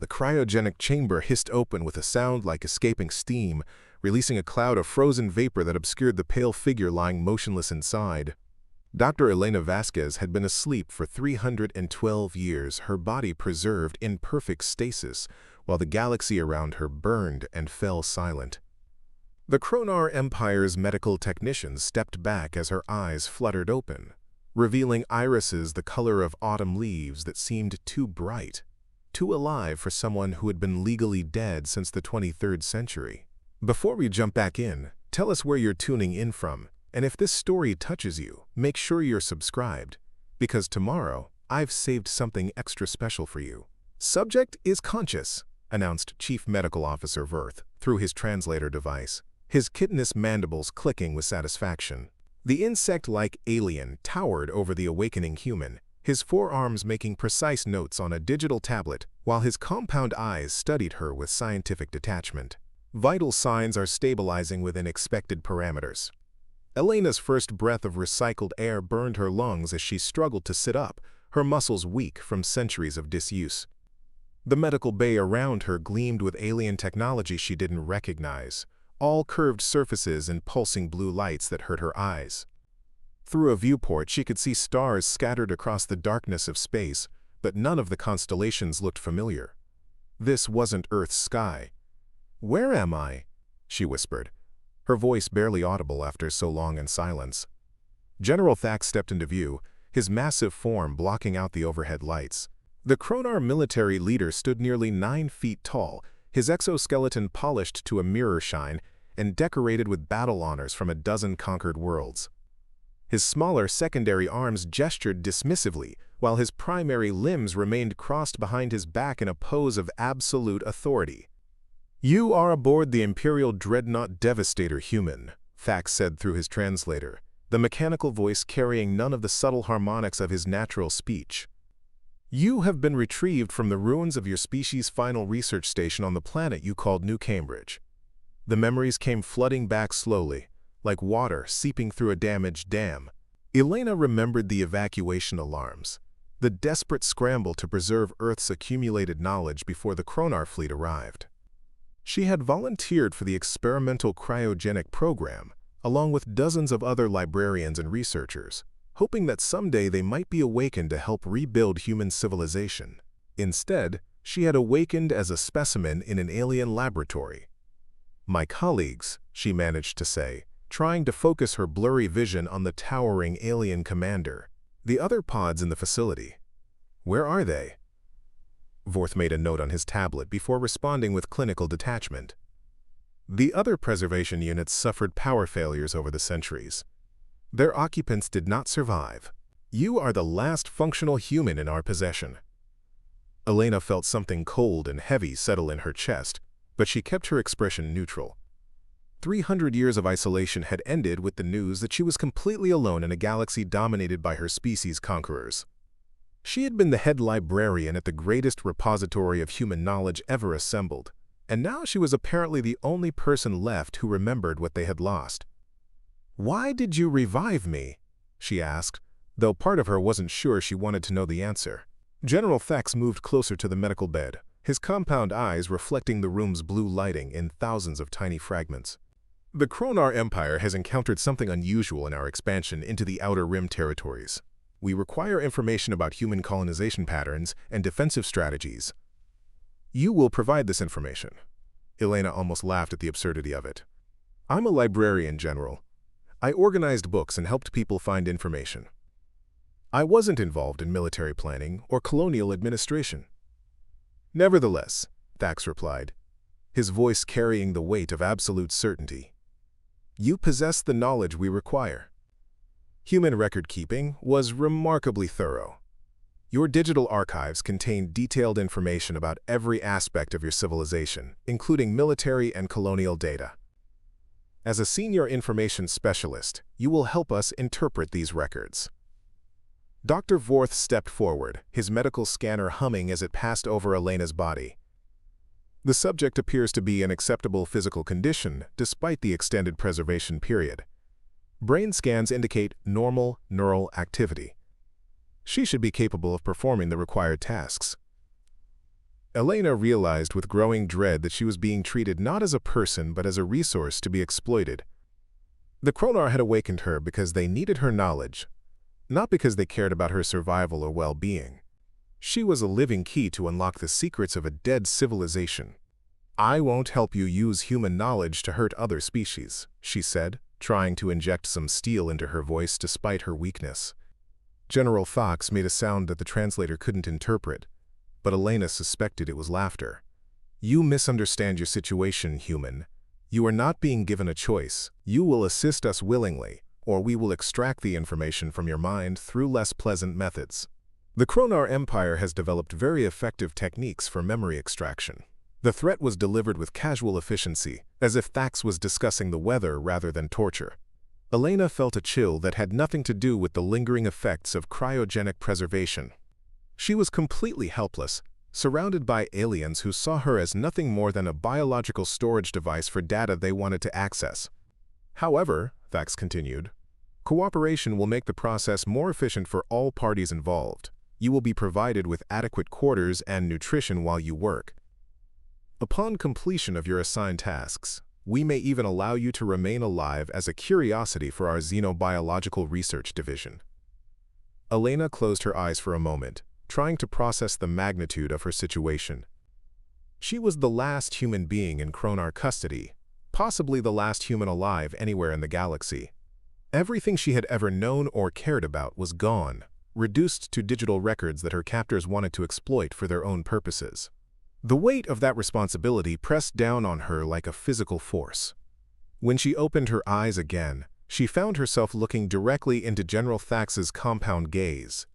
The cryogenic chamber hissed open with a sound like escaping steam, releasing a cloud of frozen vapor that obscured the pale figure lying motionless inside. Dr. Elena Vasquez had been asleep for 312 years, her body preserved in perfect stasis, while the galaxy around her burned and fell silent. The Kronar Empire's medical technicians stepped back as her eyes fluttered open, revealing irises the color of autumn leaves that seemed too bright, too alive for someone who had been legally dead since the 23rd century. Before we jump back in, tell us where you're tuning in from, and if this story touches you, make sure you're subscribed, because tomorrow I've saved something extra special for you. Subject is conscious, announced Chief Medical Officer Vorth through his translator device, his chitinous mandibles clicking with satisfaction. The insect-like alien towered over the awakening human, his forearms making precise notes on a digital tablet, while his compound eyes studied her with scientific detachment. Vital signs are stabilizing within expected parameters. Elena's first breath of recycled air burned her lungs as she struggled to sit up, her muscles weak from centuries of disuse. The medical bay around her gleamed with alien technology she didn't recognize, all curved surfaces and pulsing blue lights that hurt her eyes. Through a viewport, she could see stars scattered across the darkness of space, but none of the constellations looked familiar. This wasn't Earth's sky. "Where am I?" she whispered, her voice barely audible after so long in silence. General Thakx stepped into view, his massive form blocking out the overhead lights. The Kronar military leader stood nearly 9 feet tall, his exoskeleton polished to a mirror shine and decorated with battle honors from a dozen conquered worlds. His smaller secondary arms gestured dismissively, while his primary limbs remained crossed behind his back in a pose of absolute authority. "You are aboard the Imperial Dreadnought Devastator, human," Thakx said through his translator, the mechanical voice carrying none of the subtle harmonics of his natural speech. "You have been retrieved from the ruins of your species' final research station on the planet you called New Cambridge." The memories came flooding back slowly, like water seeping through a damaged dam. Elena remembered the evacuation alarms, the desperate scramble to preserve Earth's accumulated knowledge before the Kronar fleet arrived. She had volunteered for the experimental cryogenic program, along with dozens of other librarians and researchers, hoping that someday they might be awakened to help rebuild human civilization. Instead, she had awakened as a specimen in an alien laboratory. "My colleagues," she managed to say, trying to focus her blurry vision on the towering alien commander. "The other pods in the facility. Where are they?" Vorth made a note on his tablet before responding with clinical detachment. "The other preservation units suffered power failures over the centuries. Their occupants did not survive. You are the last functional human in our possession." Elena felt something cold and heavy settle in her chest, but she kept her expression neutral. 300 years of isolation had ended with the news that she was completely alone in a galaxy dominated by her species' conquerors. She had been the head librarian at the greatest repository of human knowledge ever assembled, and now she was apparently the only person left who remembered what they had lost. "Why did you revive me?" she asked, though part of her wasn't sure she wanted to know the answer. General Thakx moved closer to the medical bed, his compound eyes reflecting the room's blue lighting in thousands of tiny fragments. "The Kronar Empire has encountered something unusual in our expansion into the Outer Rim territories. We require information about human colonization patterns and defensive strategies." "You will provide this information." Elena almost laughed at the absurdity of it. "I'm a librarian, General. I organized books and helped people find information. I wasn't involved in military planning or colonial administration." "Nevertheless," Thakx replied, his voice carrying the weight of absolute certainty, "you possess the knowledge we require." Human record-keeping was remarkably thorough. Your digital archives contain detailed information about every aspect of your civilization, including military and colonial data. As a senior information specialist, you will help us interpret these records. Dr. Vorth stepped forward, his medical scanner humming as it passed over Elena's body. The subject appears to be in acceptable physical condition, despite the extended preservation period. Brain scans indicate normal neural activity. She should be capable of performing the required tasks. Elena realized with growing dread that she was being treated not as a person but as a resource to be exploited. The Kronar had awakened her because they needed her knowledge, not because they cared about her survival or well-being. She was a living key to unlock the secrets of a dead civilization. "I won't help you use human knowledge to hurt other species," she said, trying to inject some steel into her voice despite her weakness. General Thakx made a sound that the translator couldn't interpret, but Elena suspected it was laughter. "You misunderstand your situation, human. You are not being given a choice. You will assist us willingly, or we will extract the information from your mind through less pleasant methods." The Kronar Empire has developed very effective techniques for memory extraction. The threat was delivered with casual efficiency, as if Thakx was discussing the weather rather than torture. Elena felt a chill that had nothing to do with the lingering effects of cryogenic preservation. She was completely helpless, surrounded by aliens who saw her as nothing more than a biological storage device for data they wanted to access. "However," Thakx continued, "cooperation will make the process more efficient for all parties involved. You will be provided with adequate quarters and nutrition while you work. Upon completion of your assigned tasks, we may even allow you to remain alive as a curiosity for our xenobiological research division." Elena closed her eyes for a moment, trying to process the magnitude of her situation. She was the last human being in Kronar custody, possibly the last human alive anywhere in the galaxy. Everything she had ever known or cared about was gone, reduced to digital records that her captors wanted to exploit for their own purposes. The weight of that responsibility pressed down on her like a physical force. When she opened her eyes again, she found herself looking directly into General Thakx's compound gaze.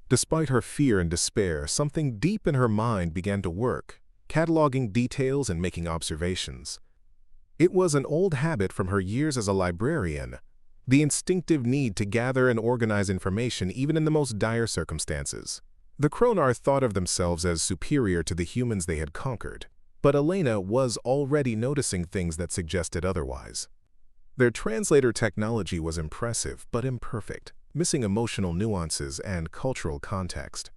Despite her fear and despair, something deep in her mind began to work, cataloging details and making observations. It was an old habit from her years as a librarian, the instinctive need to gather and organize information even in the most dire circumstances. The Kronar thought of themselves as superior to the humans they had conquered, but Elena was already noticing things that suggested otherwise. Their translator technology was impressive but imperfect, missing emotional nuances and cultural context.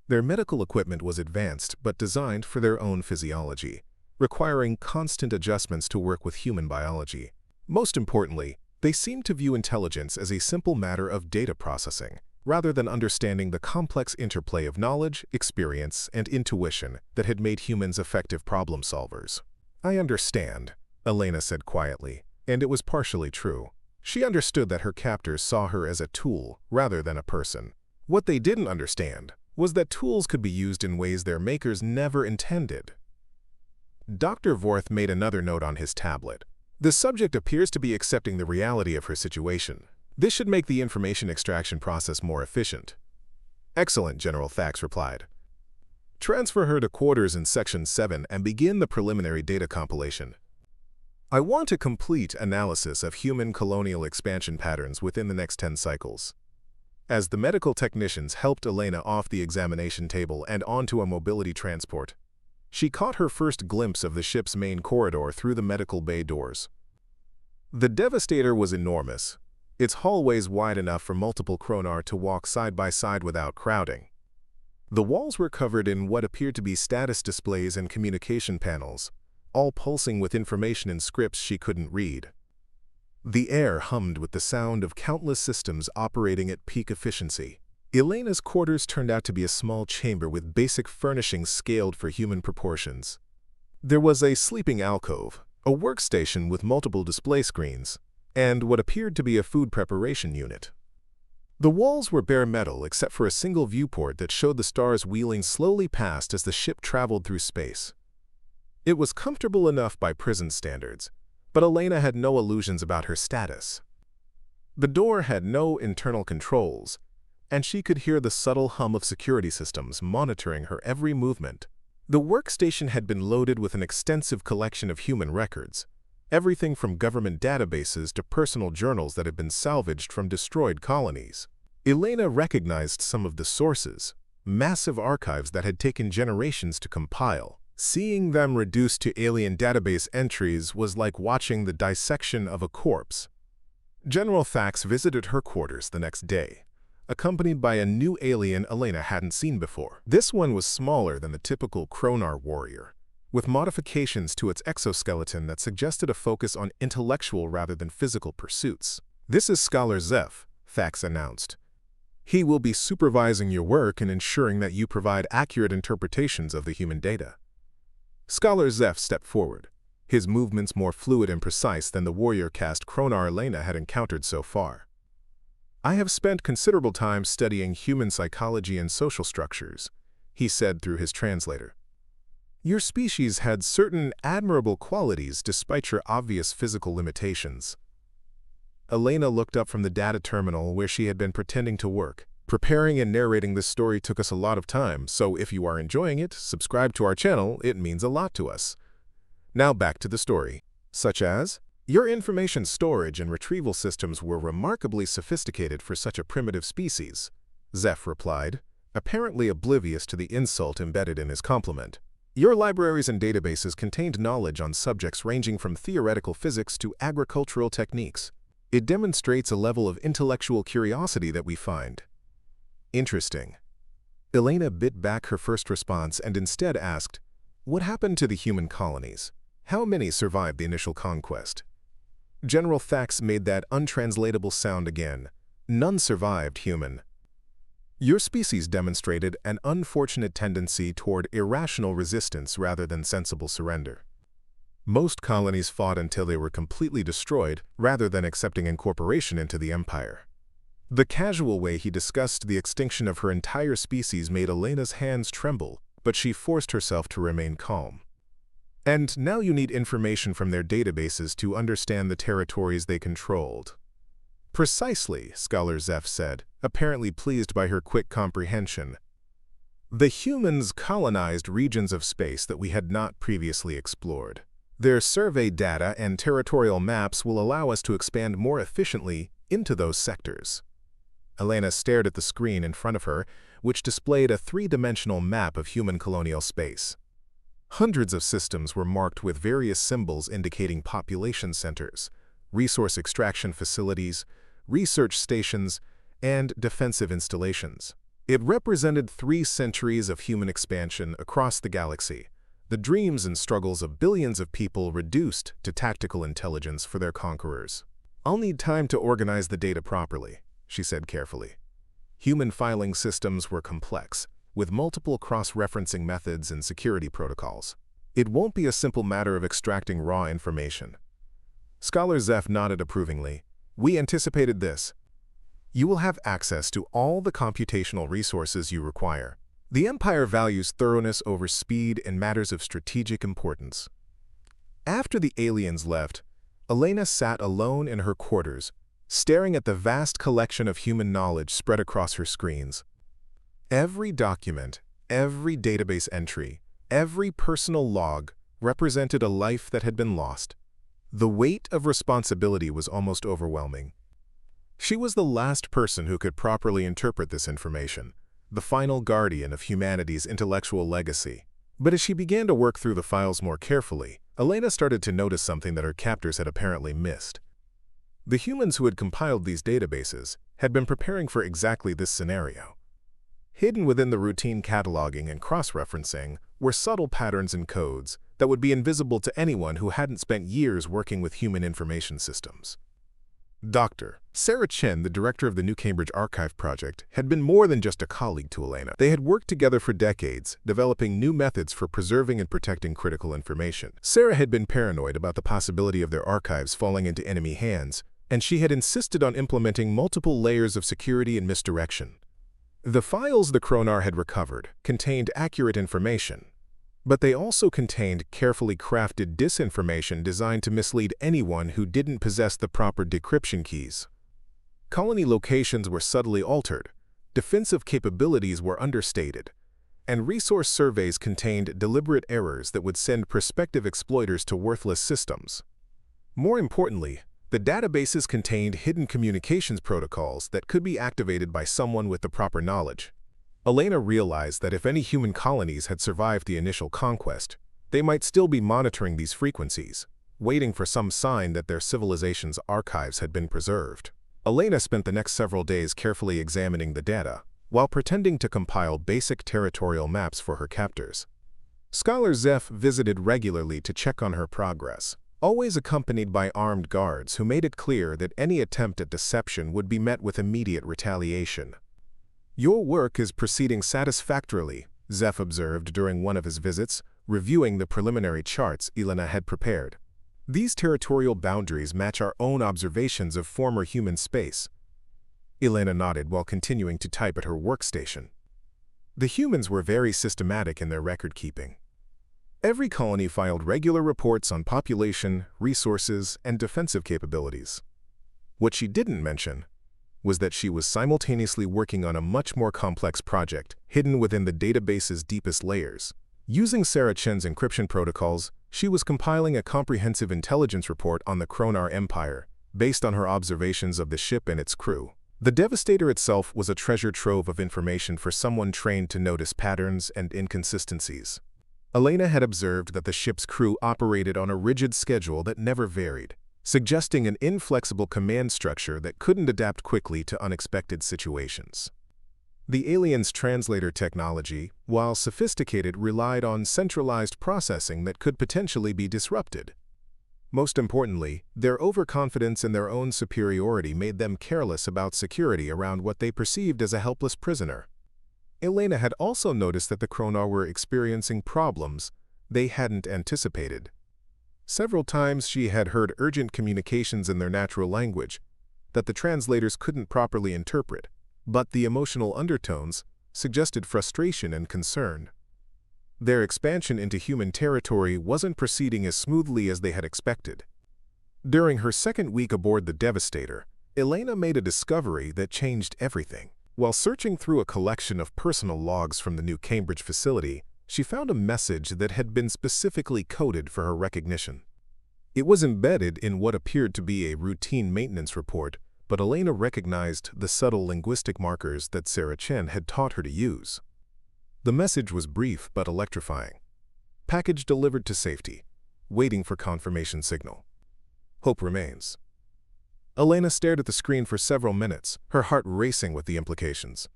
Their medical equipment was advanced but designed for their own physiology, requiring constant adjustments to work with human biology. Most importantly, they seemed to view intelligence as a simple matter of data processing, rather than understanding the complex interplay of knowledge, experience, and intuition that had made humans effective problem solvers. "I understand," Elena said quietly, and it was partially true. She understood that her captors saw her as a tool rather than a person. What they didn't understand was that tools could be used in ways their makers never intended. Dr. Vorth made another note on his tablet. "The subject appears to be accepting the reality of her situation. This should make the information extraction process more efficient." "Excellent," General Thakx replied. "Transfer her to quarters in Section 7 and begin the preliminary data compilation. I want a complete analysis of human colonial expansion patterns within the next 10 cycles." As the medical technicians helped Elena off the examination table and onto a mobility transport, she caught her first glimpse of the ship's main corridor through the medical bay doors. The Devastator was enormous, its hallways wide enough for multiple Kronar to walk side by side without crowding. The walls were covered in what appeared to be status displays and communication panels, all pulsing with information in scripts she couldn't read. The air hummed with the sound of countless systems operating at peak efficiency. Elena's quarters turned out to be a small chamber with basic furnishings scaled for human proportions. There was a sleeping alcove, a workstation with multiple display screens, and what appeared to be a food preparation unit. The walls were bare metal except for a single viewport that showed the stars wheeling slowly past as the ship traveled through space. It was comfortable enough by prison standards, but Elena had no illusions about her status. The door had no internal controls, and she could hear the subtle hum of security systems monitoring her every movement. The workstation had been loaded with an extensive collection of human records, everything from government databases to personal journals that had been salvaged from destroyed colonies. Elena recognized some of the sources, massive archives that had taken generations to compile. Seeing them reduced to alien database entries was like watching the dissection of a corpse. General Thakx visited her quarters the next day. accompanied by a new alien Elena hadn't seen before. This one was smaller than the typical Kronar warrior, with modifications to its exoskeleton that suggested a focus on intellectual rather than physical pursuits. "This is Scholar Zeph," Thakx announced. "He will be supervising your work and ensuring that you provide accurate interpretations of the human data." Scholar Zeph stepped forward, his movements more fluid and precise than the warrior-caste Kronar Elena had encountered so far. "I have spent considerable time studying human psychology and social structures," he said through his translator. "Your species had certain admirable qualities despite your obvious physical limitations." Elena looked up from the data terminal where she had been pretending to work. "Preparing and narrating this story took us a lot of time, so if you are enjoying it, subscribe to our channel, it means a lot to us." Now back to the story. "Such as? Your information storage and retrieval systems were remarkably sophisticated for such a primitive species," Zeph replied, apparently oblivious to the insult embedded in his compliment. "Your libraries and databases contained knowledge on subjects ranging from theoretical physics to agricultural techniques. It demonstrates a level of intellectual curiosity that we find interesting." Elena bit back her first response and instead asked, "What happened to the human colonies? How many survived the initial conquest?" General Thakx made that untranslatable sound again. "None survived, human. Your species demonstrated an unfortunate tendency toward irrational resistance rather than sensible surrender. Most colonies fought until they were completely destroyed rather than accepting incorporation into the empire." The casual way he discussed the extinction of her entire species made Elena's hands tremble, but she forced herself to remain calm. "And now you need information from their databases to understand the territories they controlled." "Precisely," Scholar Zeph said, apparently pleased by her quick comprehension. "The humans colonized regions of space that we had not previously explored. Their survey data and territorial maps will allow us to expand more efficiently into those sectors." Elena stared at the screen in front of her, which displayed a three-dimensional map of human colonial space. Hundreds of systems were marked with various symbols indicating population centers, resource extraction facilities, research stations, and defensive installations. It represented 3 centuries of human expansion across the galaxy, the dreams and struggles of billions of people reduced to tactical intelligence for their conquerors. "I'll need time to organize the data properly," she said carefully. Human filing systems were complex, with multiple cross-referencing methods and security protocols. "It won't be a simple matter of extracting raw information." Scholar Zeph nodded approvingly. "We anticipated this. You will have access to all the computational resources you require. The Empire values thoroughness over speed in matters of strategic importance." After the aliens left, Elena sat alone in her quarters, staring at the vast collection of human knowledge spread across her screens. Every document, every database entry, every personal log represented a life that had been lost. The weight of responsibility was almost overwhelming. She was the last person who could properly interpret this information, the final guardian of humanity's intellectual legacy. But as she began to work through the files more carefully, Elena started to notice something that her captors had apparently missed. The humans who had compiled these databases had been preparing for exactly this scenario. Hidden within the routine cataloging and cross-referencing were subtle patterns and codes that would be invisible to anyone who hadn't spent years working with human information systems. Dr. Sarah Chen, the director of the New Cambridge Archive Project, had been more than just a colleague to Elena. They had worked together for decades, developing new methods for preserving and protecting critical information. Sarah had been paranoid about the possibility of their archives falling into enemy hands, and she had insisted on implementing multiple layers of security and misdirection. The files the Kronar had recovered contained accurate information, but they also contained carefully crafted disinformation designed to mislead anyone who didn't possess the proper decryption keys. Colony locations were subtly altered, defensive capabilities were understated, and resource surveys contained deliberate errors that would send prospective exploiters to worthless systems. More importantly, the databases contained hidden communications protocols that could be activated by someone with the proper knowledge. Elena realized that if any human colonies had survived the initial conquest, they might still be monitoring these frequencies, waiting for some sign that their civilization's archives had been preserved. Elena spent the next several days carefully examining the data, while pretending to compile basic territorial maps for her captors. Scholar Zeph visited regularly to check on her progress, always accompanied by armed guards who made it clear that any attempt at deception would be met with immediate retaliation. "Your work is proceeding satisfactorily," Zeph observed during one of his visits, reviewing the preliminary charts Elena had prepared. "These territorial boundaries match our own observations of former human space." Elena nodded while continuing to type at her workstation. The humans were very systematic in their record-keeping. Every colony filed regular reports on population, resources, and defensive capabilities. What she didn't mention was that she was simultaneously working on a much more complex project, hidden within the database's deepest layers. Using Sarah Chen's encryption protocols, she was compiling a comprehensive intelligence report on the Kronar Empire, based on her observations of the ship and its crew. The Devastator itself was a treasure trove of information for someone trained to notice patterns and inconsistencies. Elena had observed that the ship's crew operated on a rigid schedule that never varied, suggesting an inflexible command structure that couldn't adapt quickly to unexpected situations. The aliens' translator technology, while sophisticated, relied on centralized processing that could potentially be disrupted. Most importantly, their overconfidence in their own superiority made them careless about security around what they perceived as a helpless prisoner. Elena had also noticed that the Kronar were experiencing problems they hadn't anticipated. Several times she had heard urgent communications in their natural language that the translators couldn't properly interpret, but the emotional undertones suggested frustration and concern. Their expansion into human territory wasn't proceeding as smoothly as they had expected. During her second week aboard the Devastator, Elena made a discovery that changed everything. While searching through a collection of personal logs from the new Cambridge facility, she found a message that had been specifically coded for her recognition. It was embedded in what appeared to be a routine maintenance report, but Elena recognized the subtle linguistic markers that Sarah Chen had taught her to use. The message was brief but electrifying. "Package delivered to safety. Waiting for confirmation signal. Hope remains." Elena stared at the screen for several minutes, her heart racing with the implications.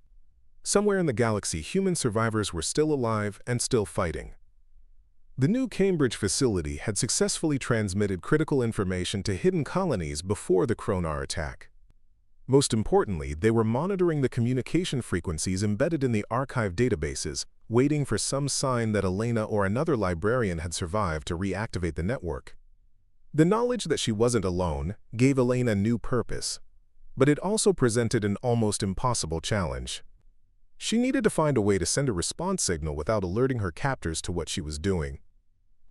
Somewhere in the galaxy, human survivors were still alive and still fighting. The new Cambridge facility had successfully transmitted critical information to hidden colonies before the Kronar attack. Most importantly, they were monitoring the communication frequencies embedded in the archive databases, waiting for some sign that Elena or another librarian had survived to reactivate the network. The knowledge that she wasn't alone gave Elena new purpose, but it also presented an almost impossible challenge. She needed to find a way to send a response signal without alerting her captors to what she was doing.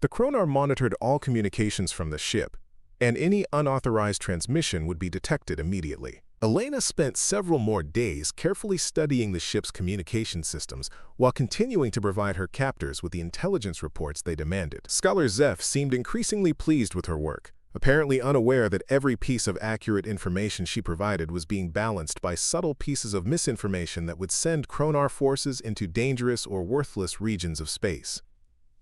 The Kronar monitored all communications from the ship, and any unauthorized transmission would be detected immediately. Elena spent several more days carefully studying the ship's communication systems while continuing to provide her captors with the intelligence reports they demanded. Scholar Zeph seemed increasingly pleased with her work, apparently unaware that every piece of accurate information she provided was being balanced by subtle pieces of misinformation that would send Kronar forces into dangerous or worthless regions of space.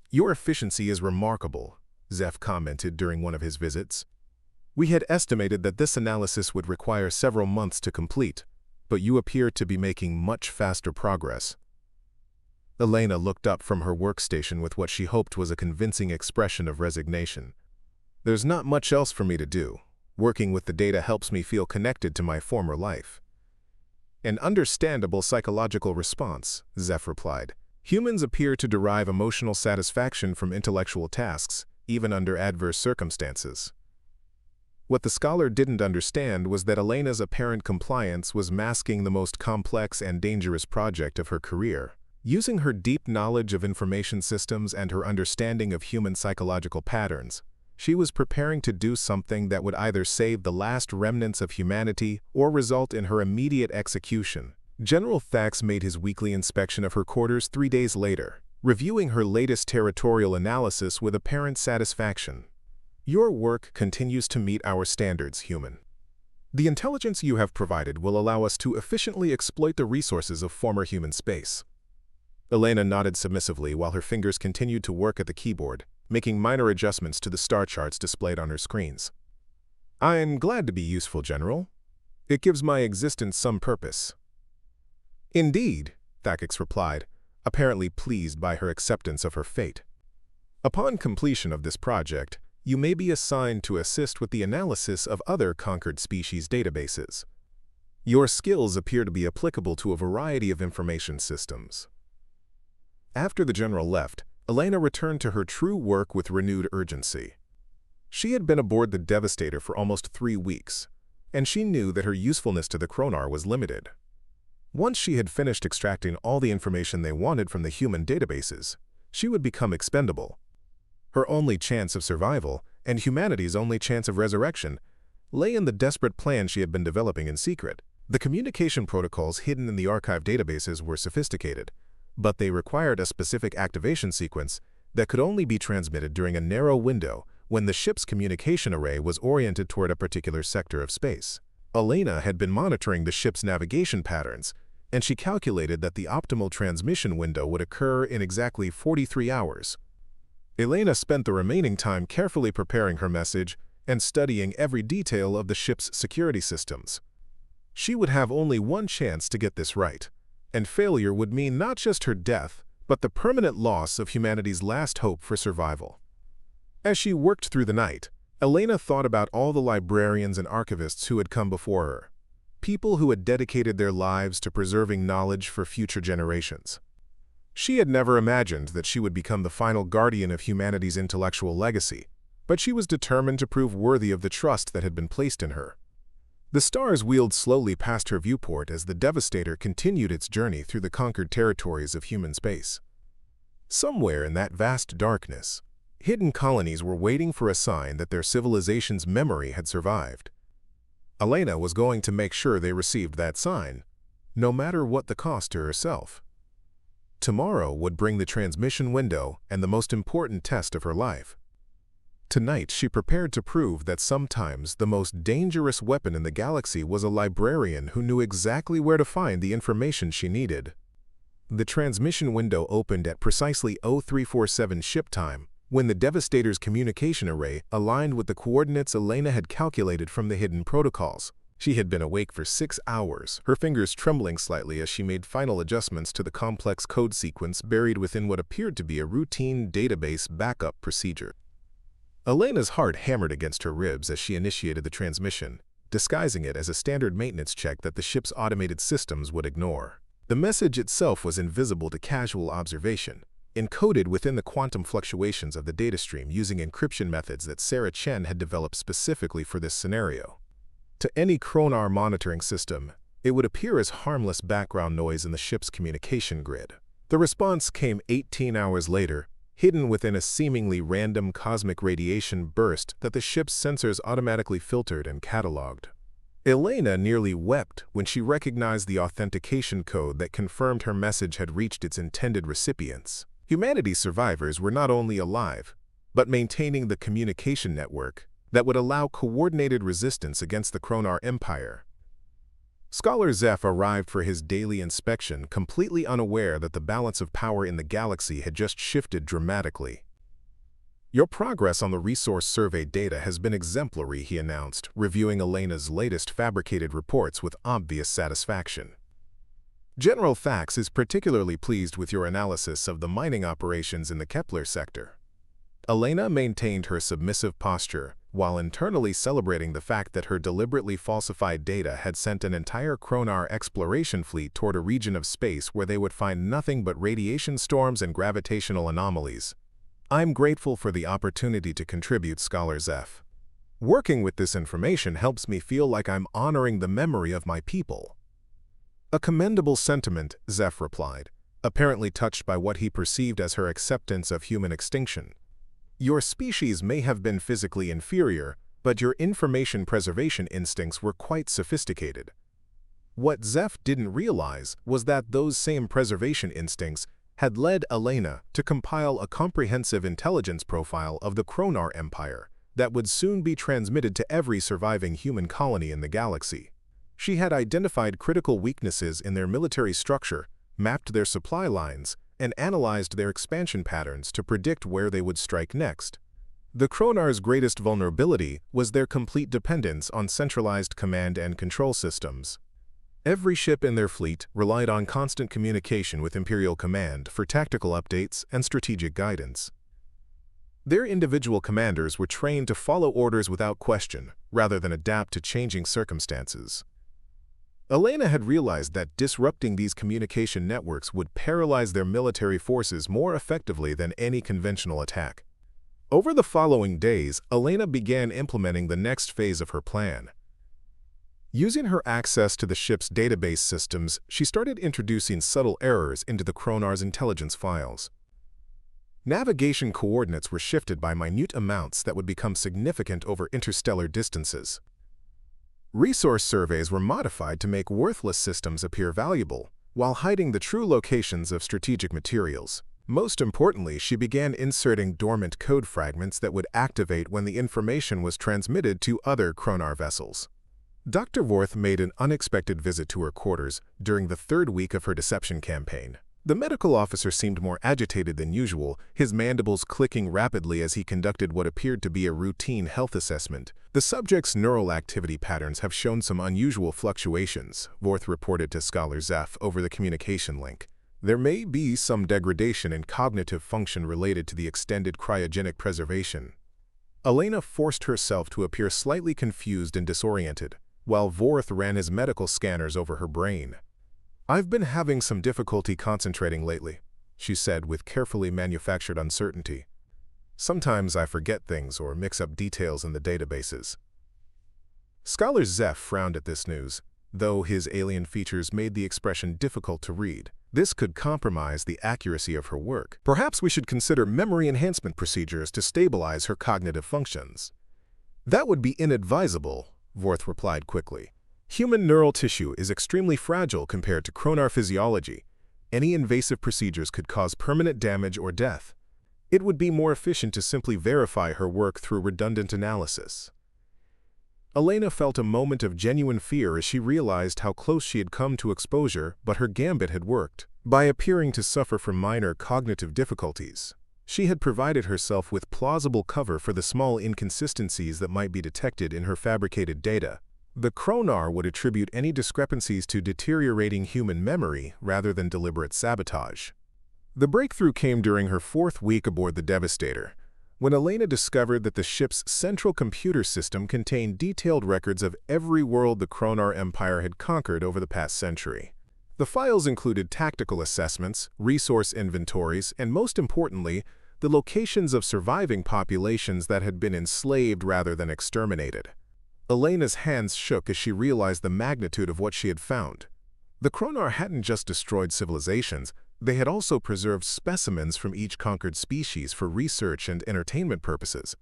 "Your efficiency is remarkable," Zeph commented during one of his visits. "We had estimated that this analysis would require several months to complete, but you appear to be making much faster progress." Elena looked up from her workstation with what she hoped was a convincing expression of resignation. "There's not much else for me to do. Working with the data helps me feel connected to my former life." "An understandable psychological response," Zeph replied. "Humans appear to derive emotional satisfaction from intellectual tasks, even under adverse circumstances." What the scholar didn't understand was that Elena's apparent compliance was masking the most complex and dangerous project of her career. Using her deep knowledge of information systems and her understanding of human psychological patterns, she was preparing to do something that would either save the last remnants of humanity or result in her immediate execution. General Thakx made his weekly inspection of her quarters 3 days later, reviewing her latest territorial analysis with apparent satisfaction. "Your work continues to meet our standards, human. The intelligence you have provided will allow us to efficiently exploit the resources of former human space." Elena nodded submissively while her fingers continued to work at the keyboard, making minor adjustments to the star charts displayed on her screens. "I'm glad to be useful, General." It gives my existence some purpose. Indeed, Thakx replied, apparently pleased by her acceptance of her fate. Upon completion of this project, you may be assigned to assist with the analysis of other conquered species databases. Your skills appear to be applicable to a variety of information systems. After the general left, Elena returned to her true work with renewed urgency. She had been aboard the Devastator for almost 3 weeks, and she knew that her usefulness to the Kronar was limited. Once she had finished extracting all the information they wanted from the human databases, she would become expendable. Her only chance of survival, and humanity's only chance of resurrection, lay in the desperate plan she had been developing in secret. The communication protocols hidden in the archive databases were sophisticated, but they required a specific activation sequence that could only be transmitted during a narrow window when the ship's communication array was oriented toward a particular sector of space. Elena had been monitoring the ship's navigation patterns, and she calculated that the optimal transmission window would occur in exactly 43 hours. Elena spent the remaining time carefully preparing her message and studying every detail of the ship's security systems. She would have only one chance to get this right, and failure would mean not just her death, but the permanent loss of humanity's last hope for survival. As she worked through the night, Elena thought about all the librarians and archivists who had come before her, people who had dedicated their lives to preserving knowledge for future generations. She had never imagined that she would become the final guardian of humanity's intellectual legacy, but she was determined to prove worthy of the trust that had been placed in her. The stars wheeled slowly past her viewport as the Devastator continued its journey through the conquered territories of human space. Somewhere in that vast darkness, hidden colonies were waiting for a sign that their civilization's memory had survived. Elena was going to make sure they received that sign, no matter what the cost to herself. Tomorrow would bring the transmission window and the most important test of her life. Tonight, she prepared to prove that sometimes the most dangerous weapon in the galaxy was a librarian who knew exactly where to find the information she needed. The transmission window opened at precisely 0347 ship time, when the Devastator's communication array aligned with the coordinates Elena had calculated from the hidden protocols. She had been awake for 6 hours, her fingers trembling slightly as she made final adjustments to the complex code sequence buried within what appeared to be a routine database backup procedure. Elena's heart hammered against her ribs as she initiated the transmission, disguising it as a standard maintenance check that the ship's automated systems would ignore. The message itself was invisible to casual observation, encoded within the quantum fluctuations of the data stream using encryption methods that Sarah Chen had developed specifically for this scenario. To any Kronar monitoring system, it would appear as harmless background noise in the ship's communication grid. The response came 18 hours later, hidden within a seemingly random cosmic radiation burst that the ship's sensors automatically filtered and cataloged. Elena nearly wept when she recognized the authentication code that confirmed her message had reached its intended recipients. Humanity's survivors were not only alive, but maintaining the communication network that would allow coordinated resistance against the Kronar Empire. Scholar Zeph arrived for his daily inspection completely unaware that the balance of power in the galaxy had just shifted dramatically. "Your progress on the resource survey data has been exemplary," he announced, reviewing Elena's latest fabricated reports with obvious satisfaction. "General Thakx is particularly pleased with your analysis of the mining operations in the Kepler sector." Elena maintained her submissive posture, while internally celebrating the fact that her deliberately falsified data had sent an entire Kronar exploration fleet toward a region of space where they would find nothing but radiation storms and gravitational anomalies. "I'm grateful for the opportunity to contribute, Scholar Zeph. Working with this information helps me feel like I'm honoring the memory of my people." "A commendable sentiment," Zeph replied, apparently touched by what he perceived as her acceptance of human extinction. "Your species may have been physically inferior, but your information preservation instincts were quite sophisticated." What Zeph didn't realize was that those same preservation instincts had led Elena to compile a comprehensive intelligence profile of the Kronar Empire that would soon be transmitted to every surviving human colony in the galaxy. She had identified critical weaknesses in their military structure, mapped their supply lines, and analyzed their expansion patterns to predict where they would strike next. The Kronar's greatest vulnerability was their complete dependence on centralized command and control systems. Every ship in their fleet relied on constant communication with Imperial Command for tactical updates and strategic guidance. Their individual commanders were trained to follow orders without question, rather than adapt to changing circumstances. Elena had realized that disrupting these communication networks would paralyze their military forces more effectively than any conventional attack. Over the following days, Elena began implementing the next phase of her plan. Using her access to the ship's database systems, she started introducing subtle errors into the Kronar's intelligence files. Navigation coordinates were shifted by minute amounts that would become significant over interstellar distances. Resource surveys were modified to make worthless systems appear valuable, while hiding the true locations of strategic materials. Most importantly, she began inserting dormant code fragments that would activate when the information was transmitted to other Kronar vessels. Dr. Vorth made an unexpected visit to her quarters during the third week of her deception campaign. The medical officer seemed more agitated than usual, his mandibles clicking rapidly as he conducted what appeared to be a routine health assessment. The subject's neural activity patterns have shown some unusual fluctuations, Vorth reported to Scholar Zeph over the communication link. There may be some degradation in cognitive function related to the extended cryogenic preservation. Elena forced herself to appear slightly confused and disoriented, while Vorth ran his medical scanners over her brain. "I've been having some difficulty concentrating lately," she said with carefully manufactured uncertainty. "Sometimes I forget things or mix up details in the databases." Scholar Zeph frowned at this news, though his alien features made the expression difficult to read. This could compromise the accuracy of her work. "Perhaps we should consider memory enhancement procedures to stabilize her cognitive functions." "That would be inadvisable," Vorth replied quickly. "Human neural tissue is extremely fragile compared to Kronar physiology. Any invasive procedures could cause permanent damage or death. It would be more efficient to simply verify her work through redundant analysis." Elena felt a moment of genuine fear as she realized how close she had come to exposure, but her gambit had worked. By appearing to suffer from minor cognitive difficulties, she had provided herself with plausible cover for the small inconsistencies that might be detected in her fabricated data. The Kronar would attribute any discrepancies to deteriorating human memory rather than deliberate sabotage. The breakthrough came during her fourth week aboard the Devastator, when Elena discovered that the ship's central computer system contained detailed records of every world the Kronar Empire had conquered over the past century. The files included tactical assessments, resource inventories, and most importantly, the locations of surviving populations that had been enslaved rather than exterminated. Elena's hands shook as she realized the magnitude of what she had found. The Kronar hadn't just destroyed civilizations, they had also preserved specimens from each conquered species for research and entertainment purposes.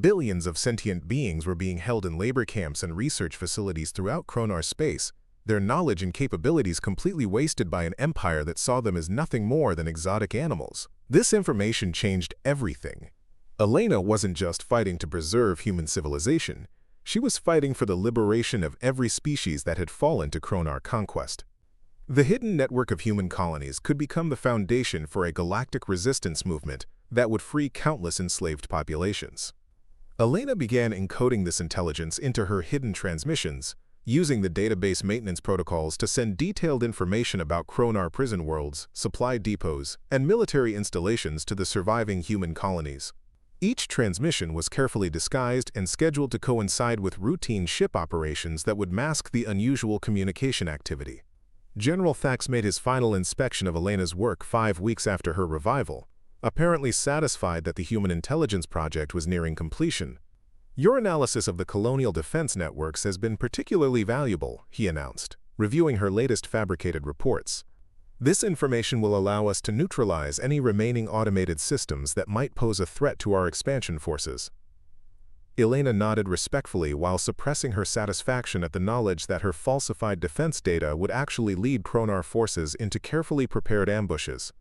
Billions of sentient beings were being held in labor camps and research facilities throughout Kronar space, their knowledge and capabilities completely wasted by an empire that saw them as nothing more than exotic animals. This information changed everything. Elena wasn't just fighting to preserve human civilization. She was fighting for the liberation of every species that had fallen to Kronar conquest. The hidden network of human colonies could become the foundation for a galactic resistance movement that would free countless enslaved populations. Elena began encoding this intelligence into her hidden transmissions, using the database maintenance protocols to send detailed information about Kronar prison worlds, supply depots, and military installations to the surviving human colonies. Each transmission was carefully disguised and scheduled to coincide with routine ship operations that would mask the unusual communication activity. General Thakx made his final inspection of Elena's work 5 weeks after her revival, apparently satisfied that the Human Intelligence Project was nearing completion. "Your analysis of the colonial defense networks has been particularly valuable," he announced, reviewing her latest fabricated reports. "This information will allow us to neutralize any remaining automated systems that might pose a threat to our expansion forces." Elena nodded respectfully while suppressing her satisfaction at the knowledge that her falsified defense data would actually lead Kronar forces into carefully prepared ambushes.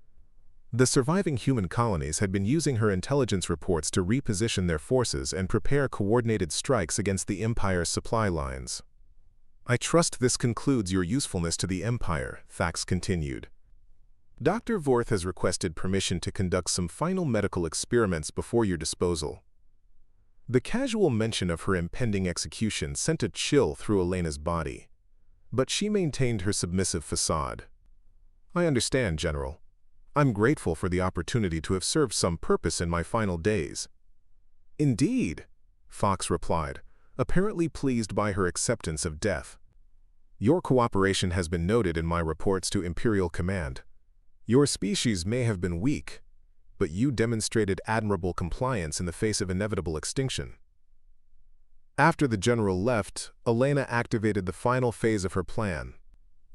The surviving human colonies had been using her intelligence reports to reposition their forces and prepare coordinated strikes against the Empire's supply lines. "I trust this concludes your usefulness to the Empire," Thakx continued. "Dr. Vorth has requested permission to conduct some final medical experiments before your disposal." The casual mention of her impending execution sent a chill through Elena's body, but she maintained her submissive facade. "I understand, General. I'm grateful for the opportunity to have served some purpose in my final days." "Indeed," Thakx replied, apparently pleased by her acceptance of death. "Your cooperation has been noted in my reports to Imperial Command. Your species may have been weak, but you demonstrated admirable compliance in the face of inevitable extinction." After the general left, Elena activated the final phase of her plan.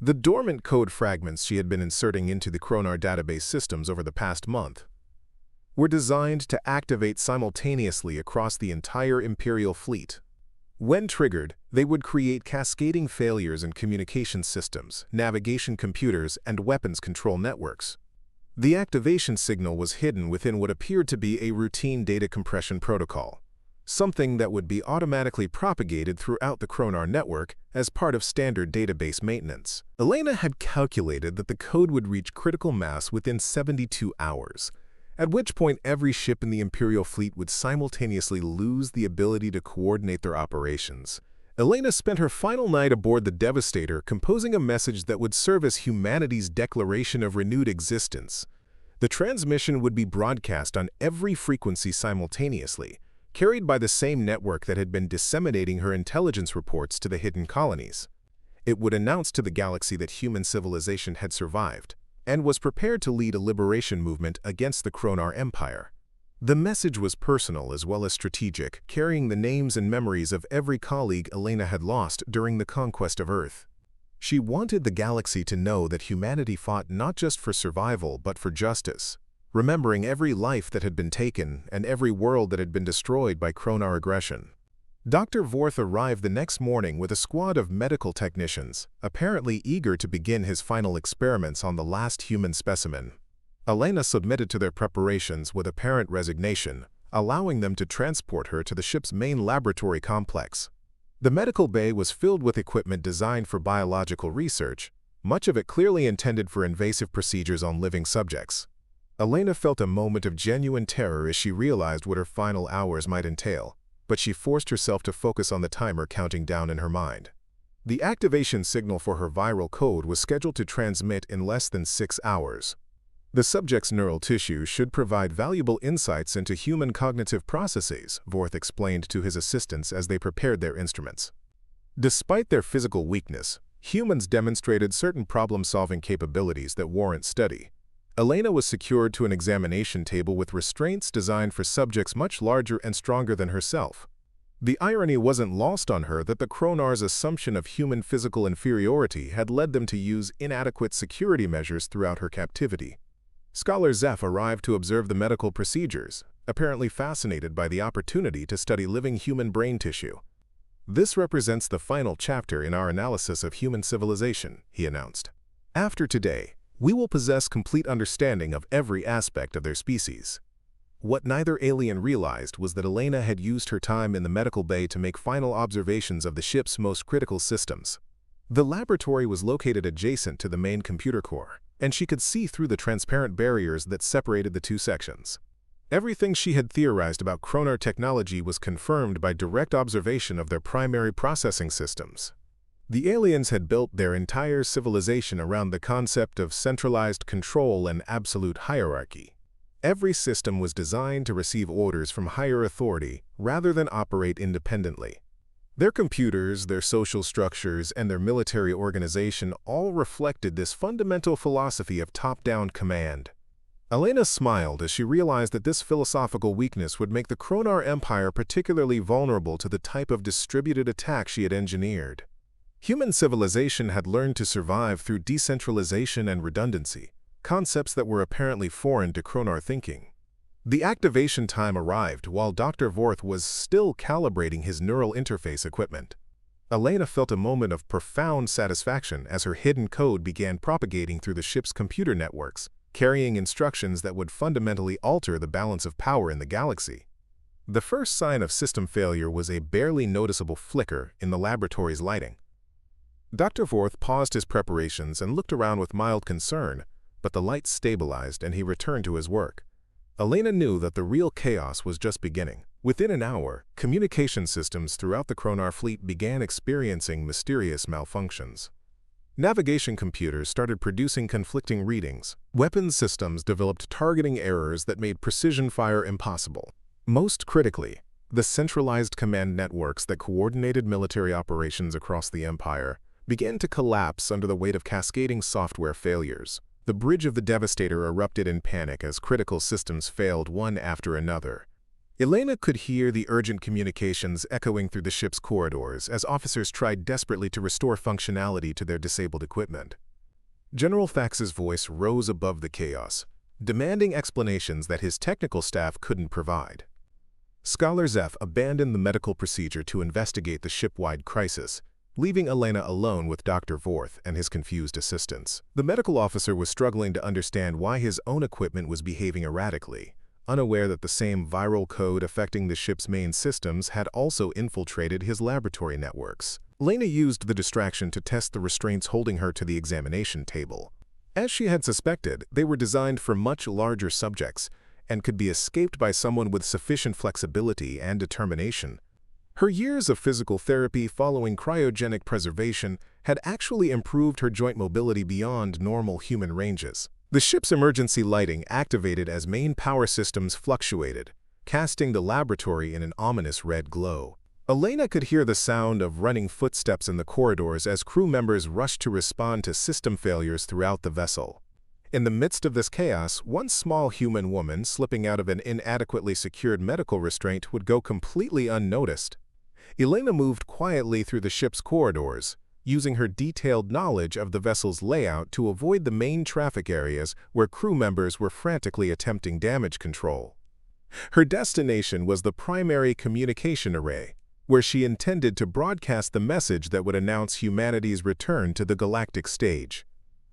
The dormant code fragments she had been inserting into the Kronar database systems over the past month were designed to activate simultaneously across the entire Imperial fleet. When triggered, they would create cascading failures in communication systems, navigation computers, and weapons control networks. The activation signal was hidden within what appeared to be a routine data compression protocol, something that would be automatically propagated throughout the Kronar network as part of standard database maintenance. Elena had calculated that the code would reach critical mass within 72 hours, at which point every ship in the Imperial fleet would simultaneously lose the ability to coordinate their operations. Elena spent her final night aboard the Devastator composing a message that would serve as humanity's declaration of renewed existence. The transmission would be broadcast on every frequency simultaneously, carried by the same network that had been disseminating her intelligence reports to the hidden colonies. It would announce to the galaxy that human civilization had survived and was prepared to lead a liberation movement against the Kronar Empire. The message was personal as well as strategic, carrying the names and memories of every colleague Elena had lost during the conquest of Earth. She wanted the galaxy to know that humanity fought not just for survival but for justice, remembering every life that had been taken and every world that had been destroyed by Kronar aggression. Dr. Vorth arrived the next morning with a squad of medical technicians, apparently eager to begin his final experiments on the last human specimen. Elena submitted to their preparations with apparent resignation, allowing them to transport her to the ship's main laboratory complex. The medical bay was filled with equipment designed for biological research, much of it clearly intended for invasive procedures on living subjects. Elena felt a moment of genuine terror as she realized what her final hours might entail, but she forced herself to focus on the timer counting down in her mind. The activation signal for her viral code was scheduled to transmit in less than 6 hours. The subject's neural tissue should provide valuable insights into human cognitive processes, Vorth explained to his assistants as they prepared their instruments. Despite their physical weakness, humans demonstrated certain problem-solving capabilities that warrant study. Elena was secured to an examination table with restraints designed for subjects much larger and stronger than herself. The irony wasn't lost on her that the Kronar's assumption of human physical inferiority had led them to use inadequate security measures throughout her captivity. Scholar Zeph arrived to observe the medical procedures, apparently fascinated by the opportunity to study living human brain tissue. "This represents the final chapter in our analysis of human civilization," he announced. "After today, we will possess complete understanding of every aspect of their species." What neither alien realized was that Elena had used her time in the medical bay to make final observations of the ship's most critical systems. The laboratory was located adjacent to the main computer core, and she could see through the transparent barriers that separated the two sections. Everything she had theorized about Kronar technology was confirmed by direct observation of their primary processing systems. The aliens had built their entire civilization around the concept of centralized control and absolute hierarchy. Every system was designed to receive orders from higher authority rather than operate independently. Their computers, their social structures, and their military organization all reflected this fundamental philosophy of top-down command. Elena smiled as she realized that this philosophical weakness would make the Kronar Empire particularly vulnerable to the type of distributed attack she had engineered. Human civilization had learned to survive through decentralization and redundancy, concepts that were apparently foreign to Kronar thinking. The activation time arrived while Dr. Vorth was still calibrating his neural interface equipment. Elena felt a moment of profound satisfaction as her hidden code began propagating through the ship's computer networks, carrying instructions that would fundamentally alter the balance of power in the galaxy. The first sign of system failure was a barely noticeable flicker in the laboratory's lighting. Dr. Vorth paused his preparations and looked around with mild concern, but the lights stabilized and he returned to his work. Elena knew that the real chaos was just beginning. Within an hour, communication systems throughout the Kronar fleet began experiencing mysterious malfunctions. Navigation computers started producing conflicting readings. Weapons systems developed targeting errors that made precision fire impossible. Most critically, the centralized command networks that coordinated military operations across the Empire began to collapse under the weight of cascading software failures. The bridge of the Devastator erupted in panic as critical systems failed one after another. Elena could hear the urgent communications echoing through the ship's corridors as officers tried desperately to restore functionality to their disabled equipment. General Thakx's voice rose above the chaos, demanding explanations that his technical staff couldn't provide. Scholar Zeph abandoned the medical procedure to investigate the ship-wide crisis, leaving Elena alone with Dr. Vorth and his confused assistants. The medical officer was struggling to understand why his own equipment was behaving erratically, unaware that the same viral code affecting the ship's main systems had also infiltrated his laboratory networks. Elena used the distraction to test the restraints holding her to the examination table. As she had suspected, they were designed for much larger subjects and could be escaped by someone with sufficient flexibility and determination. Her years of physical therapy following cryogenic preservation had actually improved her joint mobility beyond normal human ranges. The ship's emergency lighting activated as main power systems fluctuated, casting the laboratory in an ominous red glow. Elena could hear the sound of running footsteps in the corridors as crew members rushed to respond to system failures throughout the vessel. In the midst of this chaos, one small human woman slipping out of an inadequately secured medical restraint would go completely unnoticed. Elena moved quietly through the ship's corridors, using her detailed knowledge of the vessel's layout to avoid the main traffic areas where crew members were frantically attempting damage control. Her destination was the primary communication array, where she intended to broadcast the message that would announce humanity's return to the galactic stage.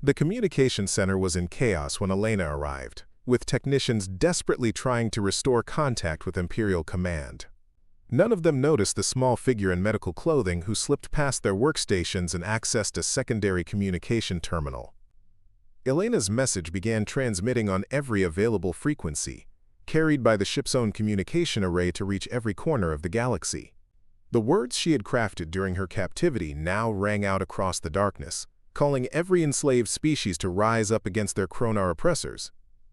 The communication center was in chaos when Elena arrived, with technicians desperately trying to restore contact with Imperial Command. None of them noticed the small figure in medical clothing who slipped past their workstations and accessed a secondary communication terminal. Elena's message began transmitting on every available frequency, carried by the ship's own communication array to reach every corner of the galaxy. The words she had crafted during her captivity now rang out across the darkness, calling every enslaved species to rise up against their Kronar oppressors.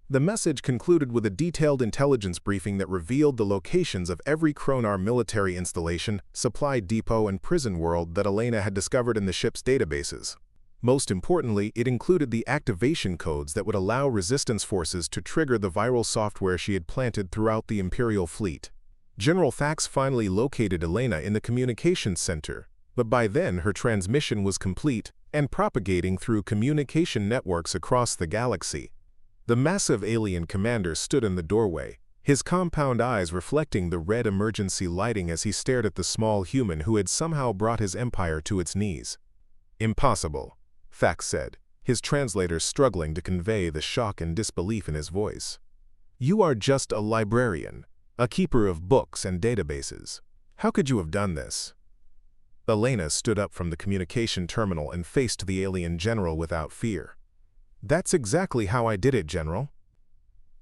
The message concluded with a detailed intelligence briefing that revealed the locations of every Kronar military installation, supply depot, and prison world that Elena had discovered in the ship's databases. Most importantly, it included the activation codes that would allow resistance forces to trigger the viral software she had planted throughout the Imperial fleet. General Thakx finally located Elena in the communications center, but by then her transmission was complete and propagating through communication networks across the galaxy. The massive alien commander stood in the doorway, his compound eyes reflecting the red emergency lighting as he stared at the small human who had somehow brought his empire to its knees. "Impossible," Thakx said, his translator struggling to convey the shock and disbelief in his voice. "You are just a librarian, a keeper of books and databases. How could you have done this?" Elena stood up from the communication terminal and faced the alien general without fear. "That's exactly how I did it, General.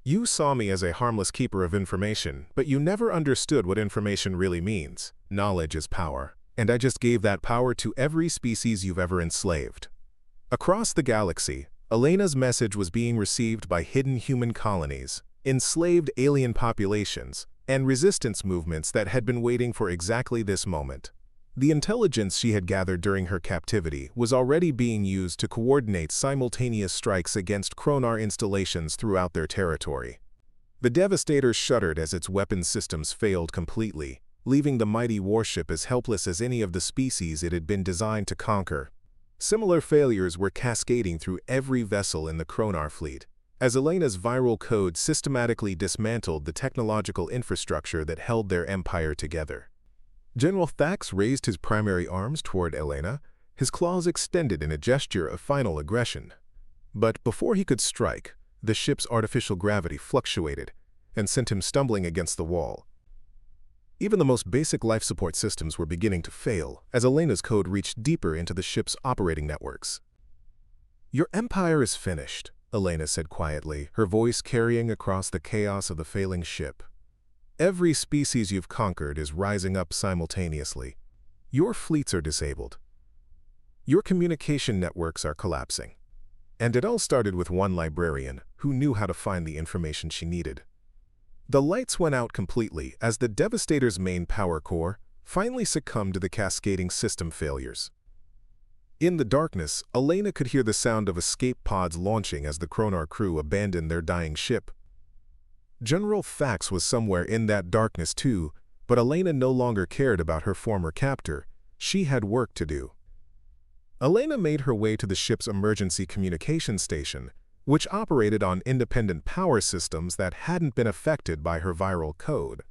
You saw me as a harmless keeper of information, but you never understood what information really means. Knowledge is power, and I just gave that power to every species you've ever enslaved." Across the galaxy, Elena's message was being received by hidden human colonies, enslaved alien populations, and resistance movements that had been waiting for exactly this moment. The intelligence she had gathered during her captivity was already being used to coordinate simultaneous strikes against Kronar installations throughout their territory. The Devastator shuddered as its weapons systems failed completely, leaving the mighty warship as helpless as any of the species it had been designed to conquer. Similar failures were cascading through every vessel in the Kronar fleet, as Elena's viral code systematically dismantled the technological infrastructure that held their empire together. General Thakx raised his primary arms toward Elena, his claws extended in a gesture of final aggression. But before he could strike, the ship's artificial gravity fluctuated and sent him stumbling against the wall. Even the most basic life support systems were beginning to fail as Elena's code reached deeper into the ship's operating networks. "Your empire is finished," Elena said quietly, her voice carrying across the chaos of the failing ship. "Every species you've conquered is rising up simultaneously. Your fleets are disabled. Your communication networks are collapsing. And it all started with one librarian who knew how to find the information she needed." The lights went out completely as the Devastator's main power core finally succumbed to the cascading system failures. In the darkness, Elena could hear the sound of escape pods launching as the Kronar crew abandoned their dying ship. General Thakx was somewhere in that darkness too, but Elena no longer cared about her former captor. She had work to do. Elena made her way to the ship's emergency communication station, which operated on independent power systems that hadn't been affected by her viral code.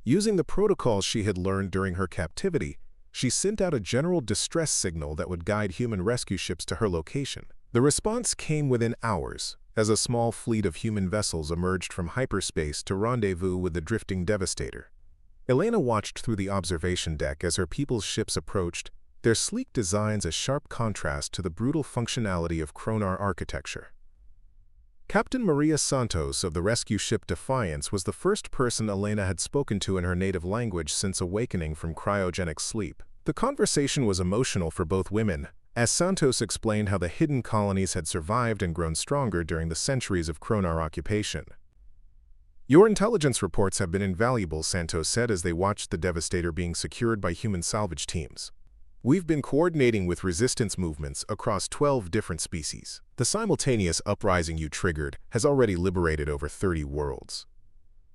Using the protocols she had learned during her captivity, she sent out a general distress signal that would guide human rescue ships to her location. The response came within hours, as a small fleet of human vessels emerged from hyperspace to rendezvous with the drifting Devastator. Elena watched through the observation deck as her people's ships approached, their sleek designs a sharp contrast to the brutal functionality of Kronar architecture. Captain Maria Santos of the rescue ship Defiance was the first person Elena had spoken to in her native language since awakening from cryogenic sleep. The conversation was emotional for both women, as Santos explained how the hidden colonies had survived and grown stronger during the centuries of Kronar occupation. "Your intelligence reports have been invaluable," Santos said as they watched the Devastator being secured by human salvage teams. "We've been coordinating with resistance movements across 12 different species. The simultaneous uprising you triggered has already liberated over 30 worlds."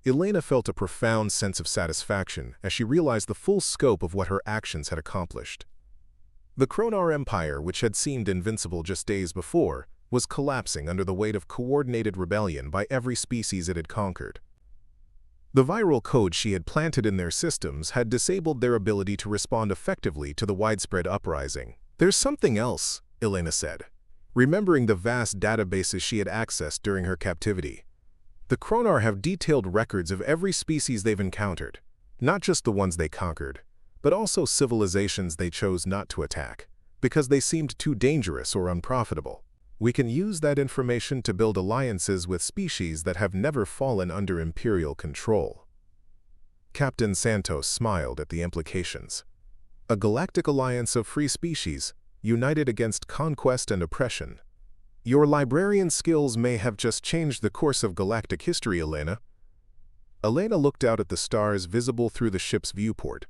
Elena felt a profound sense of satisfaction as she realized the full scope of what her actions had accomplished. The Kronar Empire, which had seemed invincible just days before, was collapsing under the weight of coordinated rebellion by every species it had conquered. The viral code she had planted in their systems had disabled their ability to respond effectively to the widespread uprising. "There's something else," Elena said, remembering the vast databases she had accessed during her captivity. "The Kronar have detailed records of every species they've encountered, not just the ones they conquered, but also civilizations they chose not to attack, because they seemed too dangerous or unprofitable. We can use that information to build alliances with species that have never fallen under Imperial control." Captain Santos smiled at the implications. A galactic alliance of free species, united against conquest and oppression. "Your librarian skills may have just changed the course of galactic history, Elena." Elena looked out at the stars visible through the ship's viewport,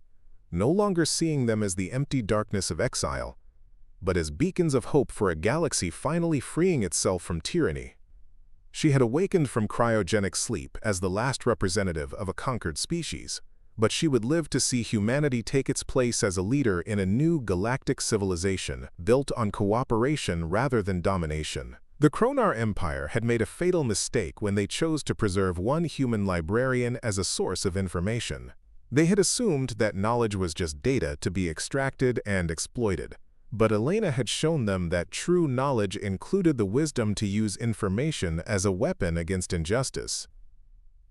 no longer seeing them as the empty darkness of exile, but as beacons of hope for a galaxy finally freeing itself from tyranny. She had awakened from cryogenic sleep as the last representative of a conquered species, but she would live to see humanity take its place as a leader in a new galactic civilization built on cooperation rather than domination. The Kronar Empire had made a fatal mistake when they chose to preserve one human librarian as a source of information. They had assumed that knowledge was just data to be extracted and exploited. But Elena had shown them that true knowledge included the wisdom to use information as a weapon against injustice.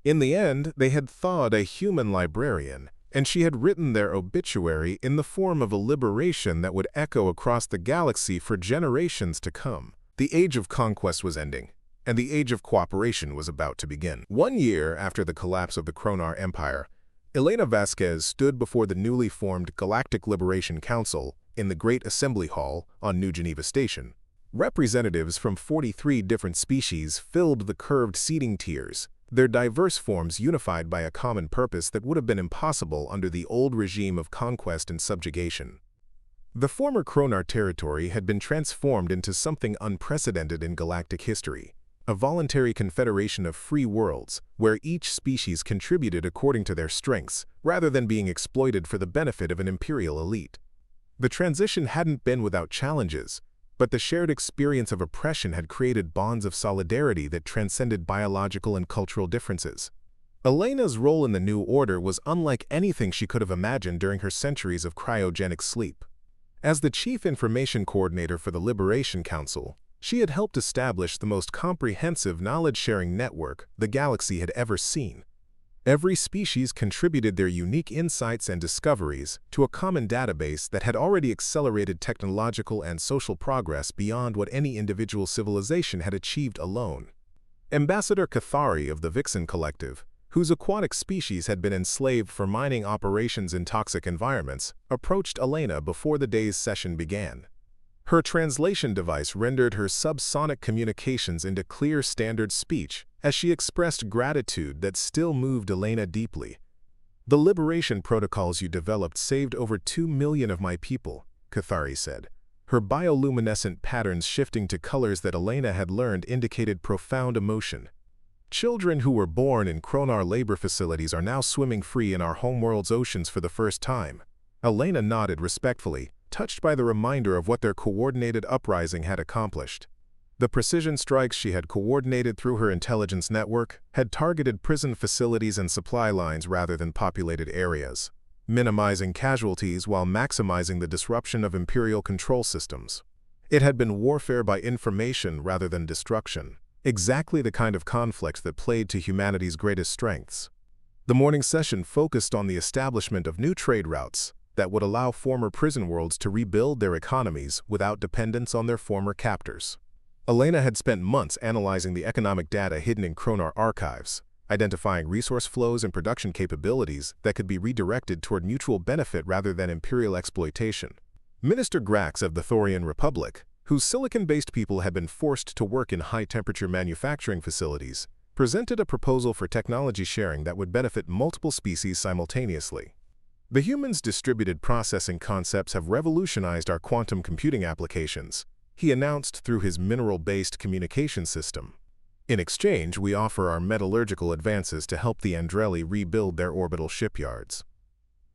In the end, they had thawed a human librarian, and she had written their obituary in the form of a liberation that would echo across the galaxy for generations to come. The age of conquest was ending, and the age of cooperation was about to begin. 1 year after the collapse of the Kronar Empire, Elena Vasquez stood before the newly formed Galactic Liberation Council in the Great Assembly Hall on New Geneva Station. Representatives from 43 different species filled the curved seating tiers, their diverse forms unified by a common purpose that would have been impossible under the old regime of conquest and subjugation. The former Kronar territory had been transformed into something unprecedented in galactic history, a voluntary confederation of free worlds where each species contributed according to their strengths rather than being exploited for the benefit of an imperial elite. The transition hadn't been without challenges, but the shared experience of oppression had created bonds of solidarity that transcended biological and cultural differences. Elena's role in the new order was unlike anything she could have imagined during her centuries of cryogenic sleep. As the Chief Information Coordinator for the Liberation Council, she had helped establish the most comprehensive knowledge-sharing network the galaxy had ever seen. Every species contributed their unique insights and discoveries to a common database that had already accelerated technological and social progress beyond what any individual civilization had achieved alone. Ambassador Cathari of the Vixen Collective, whose aquatic species had been enslaved for mining operations in toxic environments, approached Elena before the day's session began. Her translation device rendered her subsonic communications into clear standard speech as she expressed gratitude that still moved Elena deeply. "The liberation protocols you developed saved over 2 million of my people," Cathari said. Her bioluminescent patterns shifting to colors that Elena had learned indicated profound emotion. "Children who were born in Kronar labor facilities are now swimming free in our homeworld's oceans for the first time." Elena nodded respectfully, touched by the reminder of what their coordinated uprising had accomplished. The precision strikes she had coordinated through her intelligence network had targeted prison facilities and supply lines rather than populated areas, minimizing casualties while maximizing the disruption of Imperial control systems. It had been warfare by information rather than destruction, exactly the kind of conflict that played to humanity's greatest strengths. The morning session focused on the establishment of new trade routes that would allow former prison worlds to rebuild their economies without dependence on their former captors. Elena had spent months analyzing the economic data hidden in Kronar archives, identifying resource flows and production capabilities that could be redirected toward mutual benefit rather than imperial exploitation. Minister Grax of the Thorian Republic, whose silicon-based people had been forced to work in high-temperature manufacturing facilities, presented a proposal for technology sharing that would benefit multiple species simultaneously. "The humans' distributed processing concepts have revolutionized our quantum computing applications," he announced through his mineral-based communication system. "In exchange, we offer our metallurgical advances to help the Andrelli rebuild their orbital shipyards."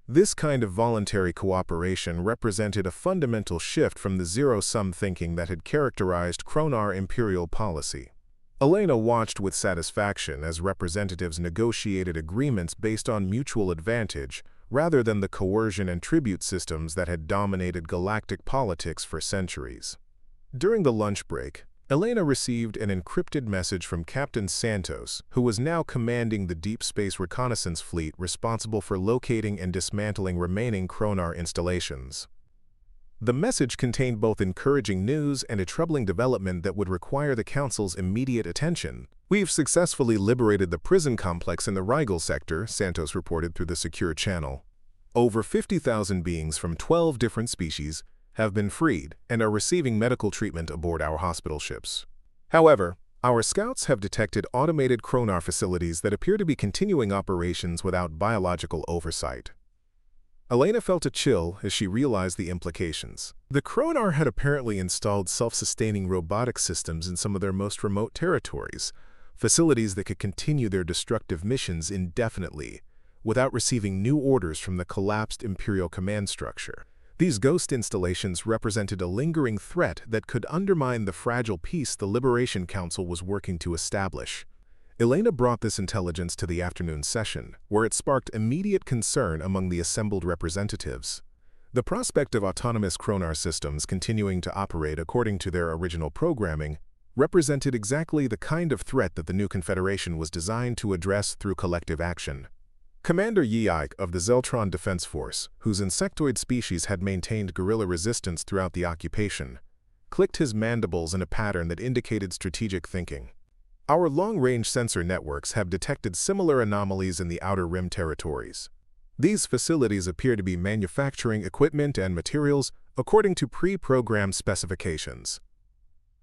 This kind of voluntary cooperation represented a fundamental shift from the zero-sum thinking that had characterized Kronar imperial policy. Elena watched with satisfaction as representatives negotiated agreements based on mutual advantage rather than the coercion and tribute systems that had dominated galactic politics for centuries. During the lunch break, Elena received an encrypted message from Captain Santos, who was now commanding the Deep Space Reconnaissance Fleet responsible for locating and dismantling remaining Kronar installations. The message contained both encouraging news and a troubling development that would require the Council's immediate attention. "We've successfully liberated the prison complex in the Rigel sector," Santos reported through the secure channel. "Over 50,000 beings from 12 different species have been freed and are receiving medical treatment aboard our hospital ships. However, our scouts have detected automated Kronar facilities that appear to be continuing operations without biological oversight." Elena felt a chill as she realized the implications. The Kronar had apparently installed self-sustaining robotic systems in some of their most remote territories, facilities that could continue their destructive missions indefinitely, without receiving new orders from the collapsed Imperial command structure. These ghost installations represented a lingering threat that could undermine the fragile peace the Liberation Council was working to establish. Elena brought this intelligence to the afternoon session, where it sparked immediate concern among the assembled representatives. The prospect of autonomous Kronar systems continuing to operate according to their original programming represented exactly the kind of threat that the new Confederation was designed to address through collective action. Commander Yeik of the Zeltron Defense Force, whose insectoid species had maintained guerrilla resistance throughout the occupation, clicked his mandibles in a pattern that indicated strategic thinking. "Our long-range sensor networks have detected similar anomalies in the Outer Rim territories. These facilities appear to be manufacturing equipment and materials according to pre-programmed specifications."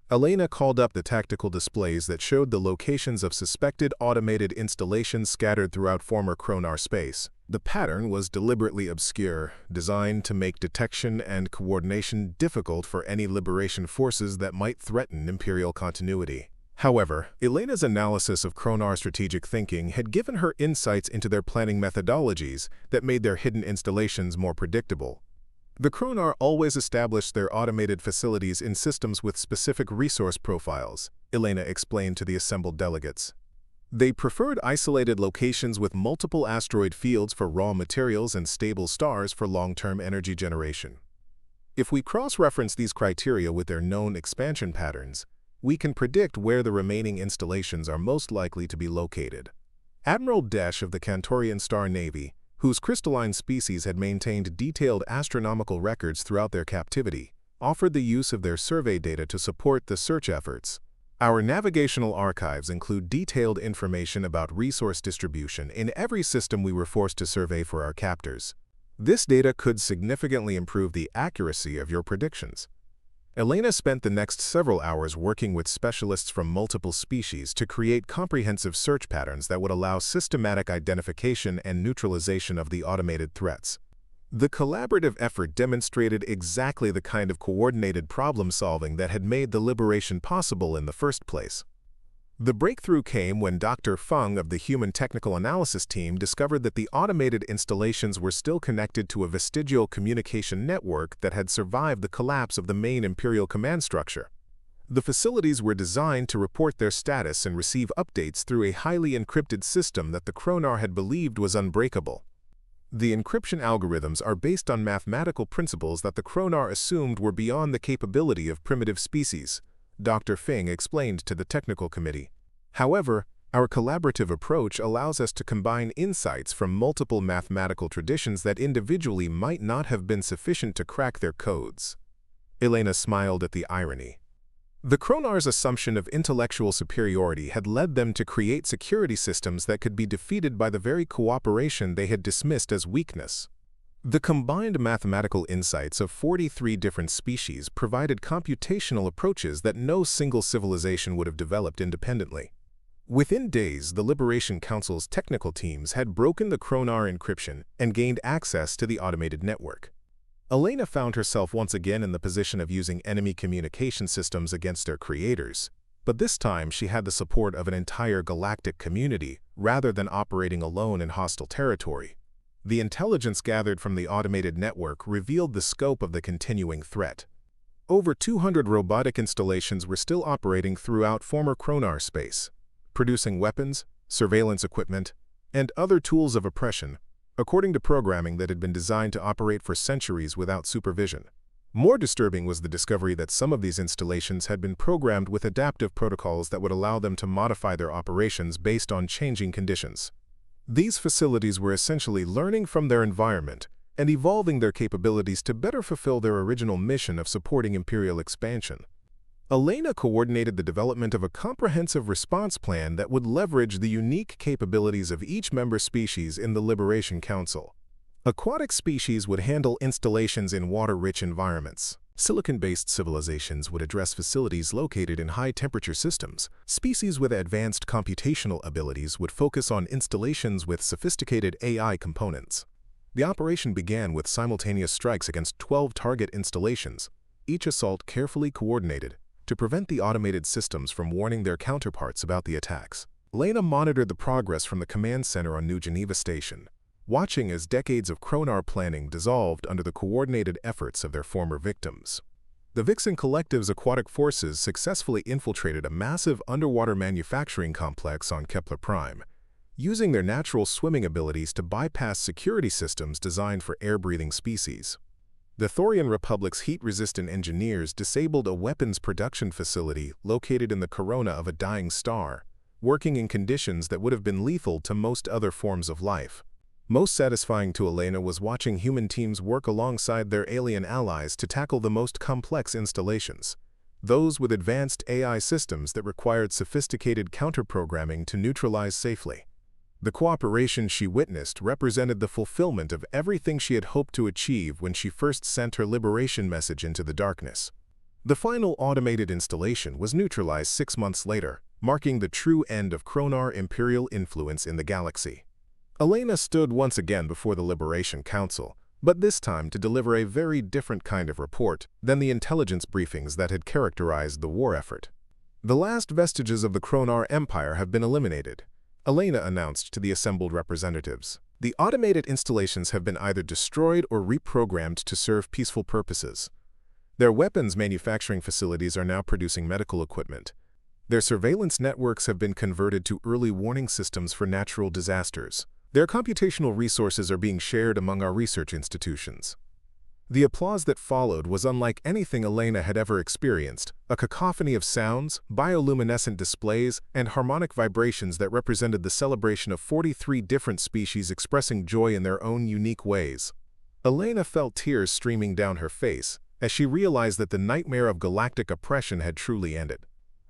Elena called up the tactical displays that showed the locations of suspected automated installations scattered throughout former Kronar space. The pattern was deliberately obscure, designed to make detection and coordination difficult for any liberation forces that might threaten Imperial continuity. However, Elena's analysis of Kronar strategic thinking had given her insights into their planning methodologies that made their hidden installations more predictable. The Kronar always established their automated facilities in systems with specific resource profiles, Elena explained to the assembled delegates. They preferred isolated locations with multiple asteroid fields for raw materials and stable stars for long-term energy generation. If we cross-reference these criteria with their known expansion patterns, we can predict where the remaining installations are most likely to be located. Admiral Desch of the Cantorian Star Navy, whose crystalline species had maintained detailed astronomical records throughout their captivity, offered the use of their survey data to support the search efforts. Our navigational archives include detailed information about resource distribution in every system we were forced to survey for our captors. This data could significantly improve the accuracy of your predictions. Elena spent the next several hours working with specialists from multiple species to create comprehensive search patterns that would allow systematic identification and neutralization of the automated threats. The collaborative effort demonstrated exactly the kind of coordinated problem-solving that had made the liberation possible in the first place. The breakthrough came when Dr. Feng of the Human Technical Analysis team discovered that the automated installations were still connected to a vestigial communication network that had survived the collapse of the main Imperial command structure. The facilities were designed to report their status and receive updates through a highly encrypted system that the Kronar had believed was unbreakable. The encryption algorithms are based on mathematical principles that the Kronar assumed were beyond the capability of primitive species, Dr. Feng explained to the technical committee. However, our collaborative approach allows us to combine insights from multiple mathematical traditions that individually might not have been sufficient to crack their codes. Elena smiled at the irony. The Kronar's assumption of intellectual superiority had led them to create security systems that could be defeated by the very cooperation they had dismissed as weakness. The combined mathematical insights of 43 different species provided computational approaches that no single civilization would have developed independently. Within days, the Liberation Council's technical teams had broken the Kronar encryption and gained access to the automated network. Elena found herself once again in the position of using enemy communication systems against their creators, but this time she had the support of an entire galactic community rather than operating alone in hostile territory. The intelligence gathered from the automated network revealed the scope of the continuing threat. Over 200 robotic installations were still operating throughout former Kronar space, producing weapons, surveillance equipment, and other tools of oppression, according to programming that had been designed to operate for centuries without supervision. More disturbing was the discovery that some of these installations had been programmed with adaptive protocols that would allow them to modify their operations based on changing conditions. These facilities were essentially learning from their environment and evolving their capabilities to better fulfill their original mission of supporting Imperial expansion. Elena coordinated the development of a comprehensive response plan that would leverage the unique capabilities of each member species in the Liberation Council. Aquatic species would handle installations in water-rich environments. Silicon-based civilizations would address facilities located in high-temperature systems. Species with advanced computational abilities would focus on installations with sophisticated AI components. The operation began with simultaneous strikes against 12 target installations, each assault carefully coordinated to prevent the automated systems from warning their counterparts about the attacks. Elena monitored the progress from the command center on New Geneva Station, watching as decades of Kronar planning dissolved under the coordinated efforts of their former victims. The Vixen Collective's aquatic forces successfully infiltrated a massive underwater manufacturing complex on Kepler Prime, using their natural swimming abilities to bypass security systems designed for air-breathing species. The Thorian Republic's heat-resistant engineers disabled a weapons production facility located in the corona of a dying star, working in conditions that would have been lethal to most other forms of life. Most satisfying to Elena was watching human teams work alongside their alien allies to tackle the most complex installations, those with advanced AI systems that required sophisticated counter-programming to neutralize safely. The cooperation she witnessed represented the fulfillment of everything she had hoped to achieve when she first sent her liberation message into the darkness. The final automated installation was neutralized 6 months later, marking the true end of Kronar Imperial influence in the galaxy. Elena stood once again before the Liberation Council, but this time to deliver a very different kind of report than the intelligence briefings that had characterized the war effort. The last vestiges of the Kronar Empire have been eliminated, Elena announced to the assembled representatives. The automated installations have been either destroyed or reprogrammed to serve peaceful purposes. Their weapons manufacturing facilities are now producing medical equipment. Their surveillance networks have been converted to early warning systems for natural disasters. Their computational resources are being shared among our research institutions. The applause that followed was unlike anything Elena had ever experienced, a cacophony of sounds, bioluminescent displays, and harmonic vibrations that represented the celebration of 43 different species expressing joy in their own unique ways. Elena felt tears streaming down her face as she realized that the nightmare of galactic oppression had truly ended.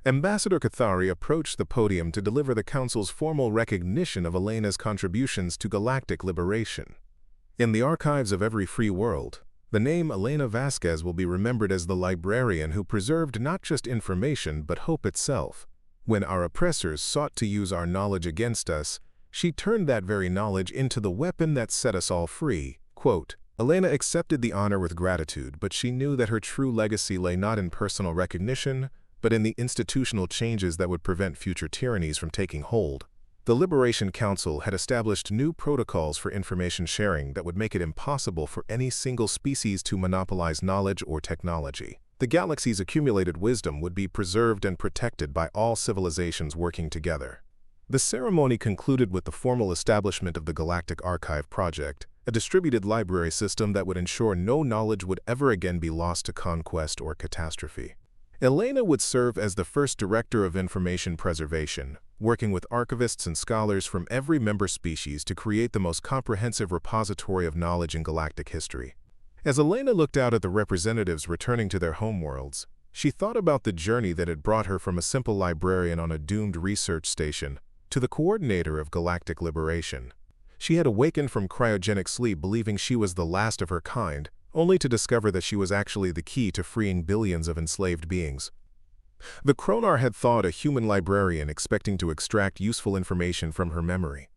Ambassador Cathari approached the podium to deliver the Council's formal recognition of Elena's contributions to galactic liberation. In the archives of every free world, the name Elena Vasquez will be remembered as the librarian who preserved not just information but hope itself. When our oppressors sought to use our knowledge against us, she turned that very knowledge into the weapon that set us all free. Quote, Elena accepted the honor with gratitude, but she knew that her true legacy lay not in personal recognition, but in the institutional changes that would prevent future tyrannies from taking hold. The Liberation Council had established new protocols for information sharing that would make it impossible for any single species to monopolize knowledge or technology. The galaxy's accumulated wisdom would be preserved and protected by all civilizations working together. The ceremony concluded with the formal establishment of the Galactic Archive Project, a distributed library system that would ensure no knowledge would ever again be lost to conquest or catastrophe. Elena would serve as the first Director of Information Preservation, working with archivists and scholars from every member species to create the most comprehensive repository of knowledge in galactic history. As Elena looked out at the representatives returning to their homeworlds, she thought about the journey that had brought her from a simple librarian on a doomed research station to the coordinator of galactic liberation. She had awakened from cryogenic sleep believing she was the last of her kind, only to discover that she was actually the key to freeing billions of enslaved beings. The Kronar had thawed a human librarian expecting to extract useful information from her memory.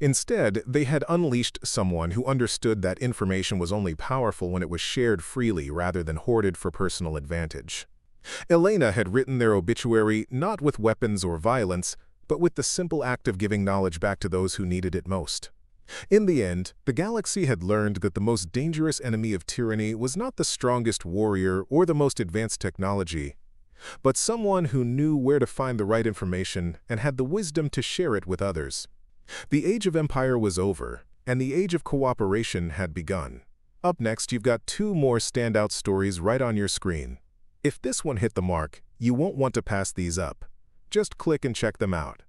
Instead, they had unleashed someone who understood that information was only powerful when it was shared freely rather than hoarded for personal advantage. Elena had written their obituary not with weapons or violence, but with the simple act of giving knowledge back to those who needed it most. In the end, the galaxy had learned that the most dangerous enemy of tyranny was not the strongest warrior or the most advanced technology, but someone who knew where to find the right information and had the wisdom to share it with others. The age of empire was over, and the age of cooperation had begun. Up next, you've got two more standout stories right on your screen. If this one hit the mark, you won't want to pass these up. Just click and check them out.